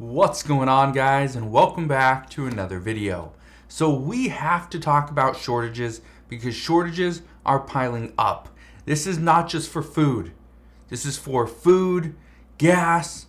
What's going on, guys, and welcome back to another video. So we have to talk about shortages because shortages are piling up. This is not just for food. This is for food, gas,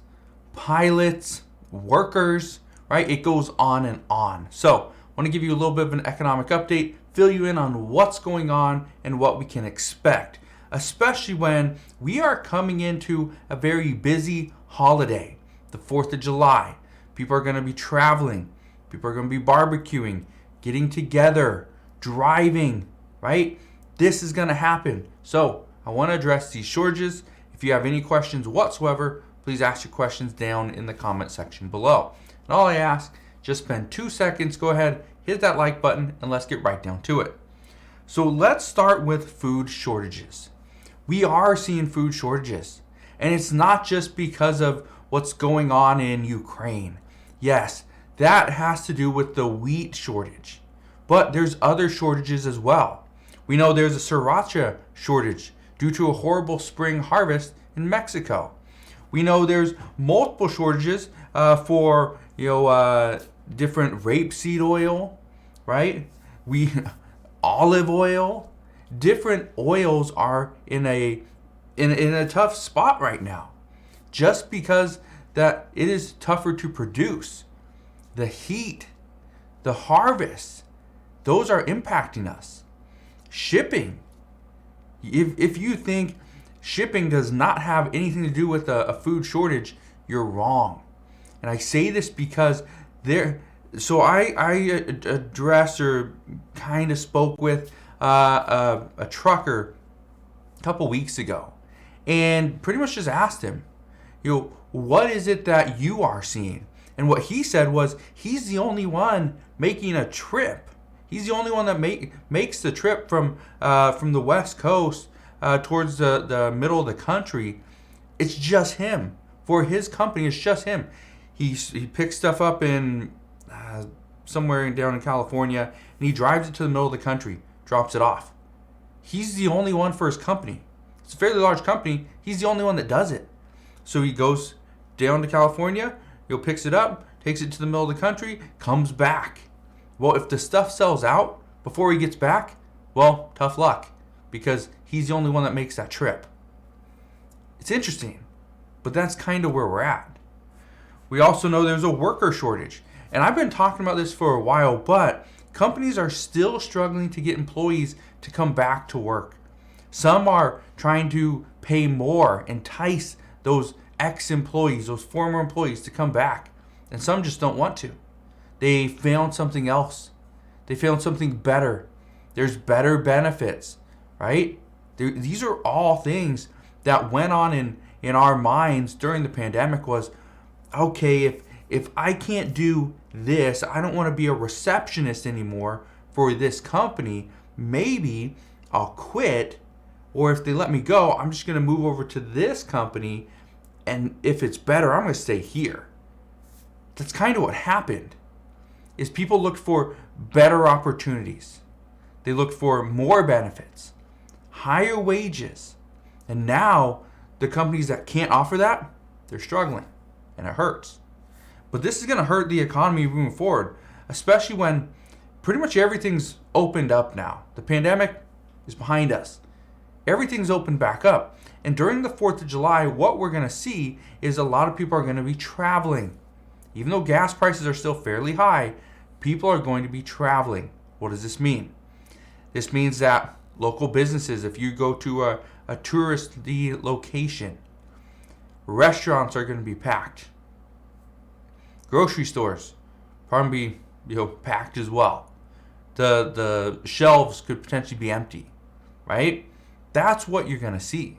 pilots, workers, right? It goes on and on. So I want to give you a little bit of an economic update, fill you in on what's going on and what we can expect, especially when we are coming into a very busy holiday. The 4th of July. People are going to be traveling. People are going to be barbecuing, getting together, driving, right? This is going to happen. So I want to address these shortages. If you have any questions whatsoever, please ask your questions down in the comment section below. And all I ask, just spend 2 seconds, go ahead, hit that like button, and let's get right down to it. So let's start with food shortages. We are seeing food shortages. And it's not just because of what's going on in Ukraine. Yes, that has to do with the wheat shortage. But there's other shortages as well. We know there's a sriracha shortage due to a horrible spring harvest in Mexico. We know there's multiple shortages for different rapeseed oil, right? Olive oil. Different oils are in a tough spot right now. Just because that it is tougher to produce. The heat, the harvest, those are impacting us. Shipping. If you think shipping does not have anything to do with a food shortage, you're wrong. And I say this because I addressed or kind of spoke with a trucker a couple weeks ago and pretty much just asked him, what is it that you are seeing? And what he said was he's the only one making a trip. He's the only one that makes the trip from the West Coast towards the middle of the country. It's just him. For his company, it's just him. He picks stuff up in somewhere down in California, and he drives it to the middle of the country, drops it off. He's the only one for his company. It's a fairly large company. He's the only one that does it. So he goes down to California, picks it up, takes it to the middle of the country, comes back. Well, if the stuff sells out before he gets back, well, tough luck, because he's the only one that makes that trip. It's interesting, but that's kind of where we're at. We also know there's a worker shortage, and I've been talking about this for a while, but companies are still struggling to get employees to come back to work. Some are trying to pay more, entice those ex-employees, those former employees to come back. And some just don't want to. They found something else. They found something better. There's better benefits, right? These are all things that went on in our minds during the pandemic was, okay, if I can't do this, I don't want to be a receptionist anymore for this company, maybe I'll quit. Or if they let me go, I'm just going to move over to this company, and if it's better, I'm going to stay here. That's kind of what happened. Is people looked for better opportunities. They looked for more benefits, higher wages. And now the companies that can't offer that, they're struggling, and it hurts. But this is going to hurt the economy moving forward, especially when pretty much everything's opened up now. The pandemic is behind us. Everything's opened back up. And during the 4th of July, what we're going to see is a lot of people are going to be traveling. Even though gas prices are still fairly high, people are going to be traveling. What does this mean? This means that local businesses, if you go to a touristy location, restaurants are going to be packed. Grocery stores probably be packed as well. The shelves could potentially be empty, right? That's what you're going to see.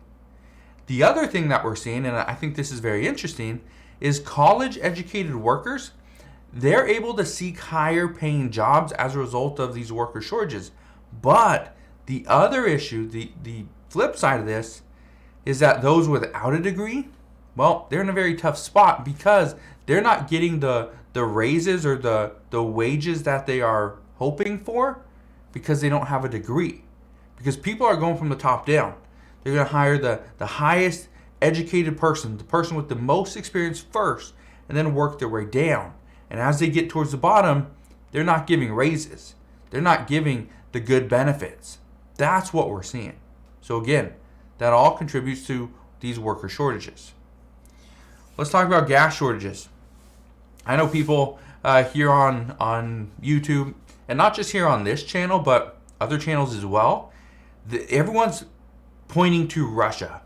The other thing that we're seeing, and I think this is very interesting, is college-educated workers. They're able to seek higher-paying jobs as a result of these worker shortages. But the other issue, the flip side of this, is that those without a degree, well, they're in a very tough spot because they're not getting the raises or the wages that they are hoping for because they don't have a degree. Because people are going from the top down. They're going to hire the highest educated person, the person with the most experience first, and then work their way down. And as they get towards the bottom, they're not giving raises. They're not giving the good benefits. That's what we're seeing. So again, that all contributes to these worker shortages. Let's talk about gas shortages. I know people here on YouTube, and not just here on this channel, but other channels as well, everyone's pointing to Russia,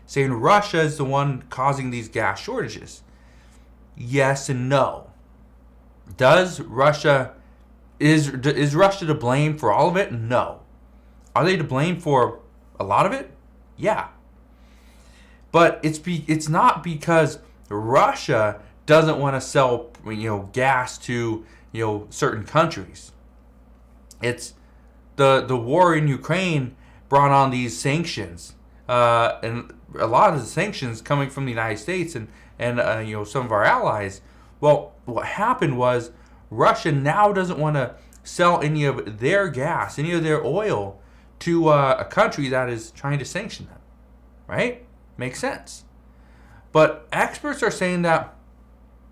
saying Russia is the one causing these gas shortages. Yes and no. Is Russia to blame for all of it? No. Are they to blame for a lot of it? Yeah. But it's not because Russia doesn't want to sell gas to certain countries. It's the war in Ukraine brought on these sanctions, and a lot of the sanctions coming from the United States and some of our allies. Well, what happened was Russia now doesn't want to sell any of their gas, any of their oil to a country that is trying to sanction them. Right? Makes sense. But experts are saying that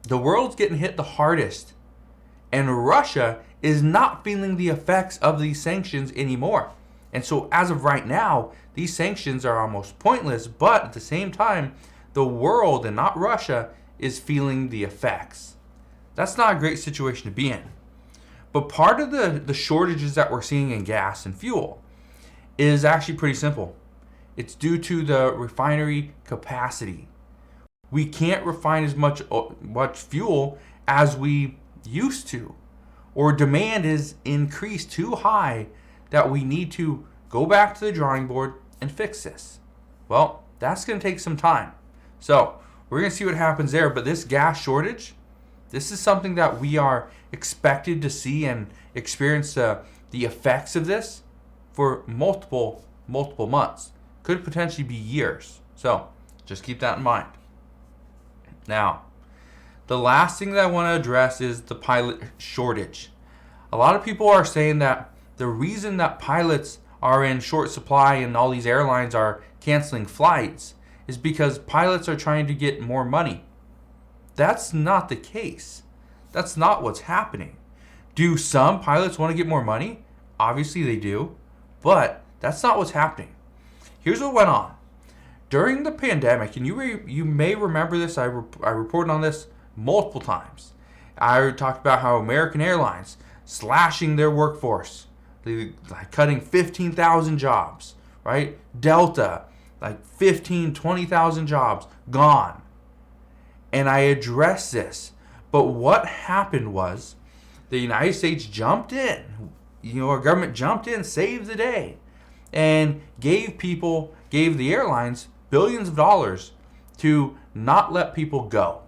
the world's getting hit the hardest, and Russia is not feeling the effects of these sanctions anymore. And so as of right now, these sanctions are almost pointless, but at the same time, the world and not Russia is feeling the effects. That's not a great situation to be in. But part of the shortages that we're seeing in gas and fuel is actually pretty simple. It's due to the refinery capacity. We can't refine as much fuel as we used to, or demand is increased too high that we need to go back to the drawing board and fix this. Well, that's going to take some time. So we're going to see what happens there. But this gas shortage, this is something that we are expected to see and experience the effects of this for multiple months. Could potentially be years. So just keep that in mind. Now, the last thing that I want to address is the pilot shortage. A lot of people are saying that the reason that pilots are in short supply and all these airlines are canceling flights is because pilots are trying to get more money. That's not the case. That's not what's happening. Do some pilots want to get more money? Obviously they do, but that's not what's happening. Here's what went on. During the pandemic, and you may remember this, I reported on this multiple times. I talked about how American Airlines slashing their workforce, cutting 15,000 jobs, right? Delta, 20,000 jobs gone. And I addressed this. But what happened was the United States jumped in. Our government jumped in, saved the day, and gave the airlines billions of dollars to not let people go.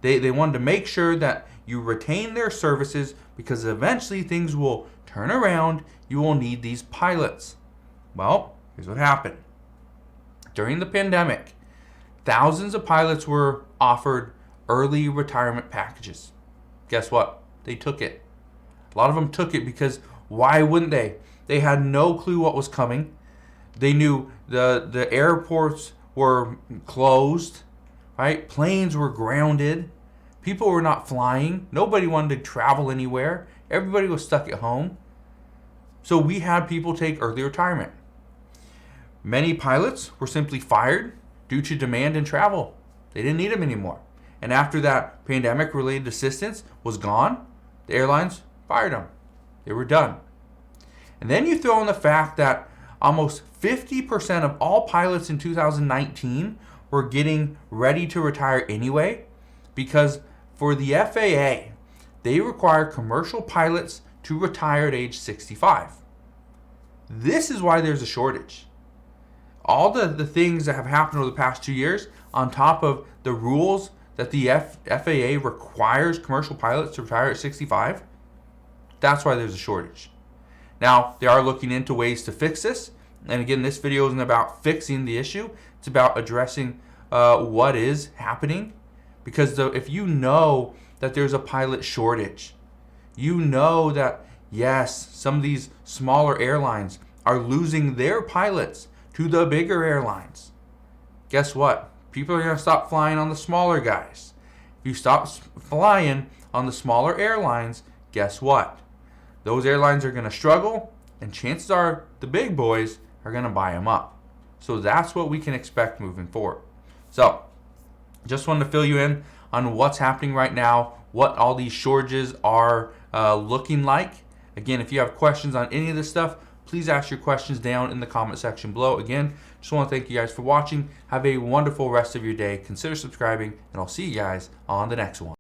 They wanted to make sure that you retain their services because eventually things will turn around. You will need these pilots. Well, here's what happened. During the pandemic, thousands of pilots were offered early retirement packages. Guess what? They took it. A lot of them took it because why wouldn't they? They had no clue what was coming. They knew the airports were closed, right? Planes were grounded. People were not flying. Nobody wanted to travel anywhere. Everybody was stuck at home. So we had people take early retirement. Many pilots were simply fired due to demand and travel. They didn't need them anymore. And after that pandemic-related assistance was gone, the airlines fired them. They were done. And then you throw in the fact that almost 50% of all pilots in 2019 were getting ready to retire anyway, because for the FAA, they require commercial pilots to retire at age 65. This is why there's a shortage. All the things that have happened over the past 2 years, on top of the rules that the FAA requires commercial pilots to retire at 65, that's why there's a shortage. Now, they are looking into ways to fix this. And again, this video isn't about fixing the issue. It's about addressing what is happening. Because if you know that there's a pilot shortage, you know that, yes, some of these smaller airlines are losing their pilots to the bigger airlines. Guess what? People are going to stop flying on the smaller guys. If you stop flying on the smaller airlines, guess what? Those airlines are going to struggle, and chances are the big boys are going to buy them up. So that's what we can expect moving forward. So just wanted to fill you in on what's happening right now, what all these shortages are looking like. Again, if you have questions on any of this stuff, please ask your questions down in the comment section below. Again, just want to thank you guys for watching. Have a wonderful rest of your day. Consider subscribing, and I'll see you guys on the next one.